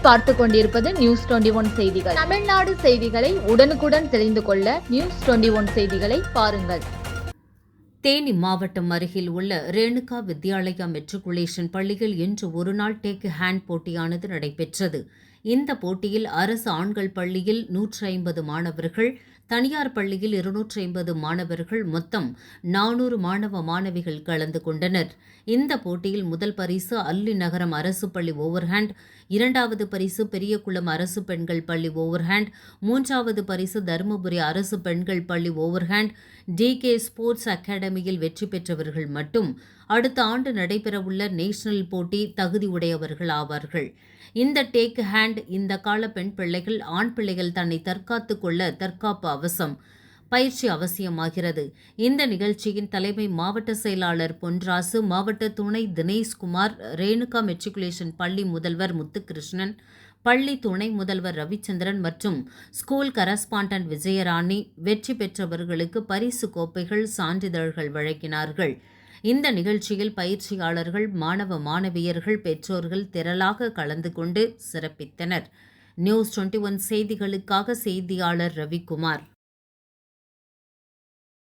நீங்கள் பார்த்துக் கொண்டிருப்பது நியூஸ் 21 செய்திகள். தமிழ்நாடு செய்திகளை உடனுக்குடன் தெரிந்து கொள்ள நியூஸ் 21 செய்திகளை பாருங்கள். தேனி மாவட்டம் அருகில் உள்ள ரேணுகா வித்யாலயா மெட்ரிகுலேஷன் பள்ளியில் இன்று ஒருநாள் டேக் ஹேண்ட் போட்டியானது நடைபெற்றது. இந்த போட்டியில் அரசு ஆண்கள் பள்ளியில் 150 மாணவர்கள், தனியார் பள்ளியில் 250 மாணவர்கள், மொத்தம் 400 மாணவ மாணவிகள் கலந்து கொண்டனர். இந்த போட்டியில் முதல் பரிசு அல்லி நகரம் அரசு பள்ளி ஓவர்ஹேண்ட், இரண்டாவது பரிசு பெரியகுளம் அரசு பெண்கள் பள்ளி ஓவர்ஹேண்ட், மூன்றாவது பரிசு தருமபுரி அரசு பெண்கள் பள்ளி ஓவர்ஹேண்ட். DK ஸ்போர்ட்ஸ் அகாடமியில் வெற்றி பெற்றவர்கள் மட்டும் அடுத்த ஆண்டு நடைபெறவுள்ள நேஷனல் போட்டி தகுதி உடையவர்கள் ஆவார்கள். இந்த டேக் ஹேண்ட் இந்த கால பெண் பிள்ளைகள், ஆண் பிள்ளைகள் தன்னை தற்காத்துக் கொள்ள தற்காப்பு அவசம் பயிற்சி அவசியமாகிறது. இந்த நிகழ்ச்சியின் தலைமை மாவட்ட செயலாளர் பொன்ராசு, மாவட்ட துணை தினேஷ்குமார், ரேணுகா மெட்ரிகுலேஷன் பள்ளி முதல்வர் முத்துகிருஷ்ணன், பள்ளி துணை முதல்வர் ரவிச்சந்திரன் மற்றும் ஸ்கூல் கரஸ்பாண்டன்ட் விஜயராணி வெற்றி பெற்றவர்களுக்கு பரிசு கோப்பைகள், சான்றிதழ்கள் வழங்கினார்கள். இந்த நிகழ்ச்சியில் பயிற்சியாளர்கள், மாணவ மாணவியர்கள், பெற்றோர்கள் திரளாக கலந்து கொண்டு சிறப்பித்தனர். நியூஸ் 21 செய்திகளுக்காக செய்தியாளர் ரவிக்குமார்.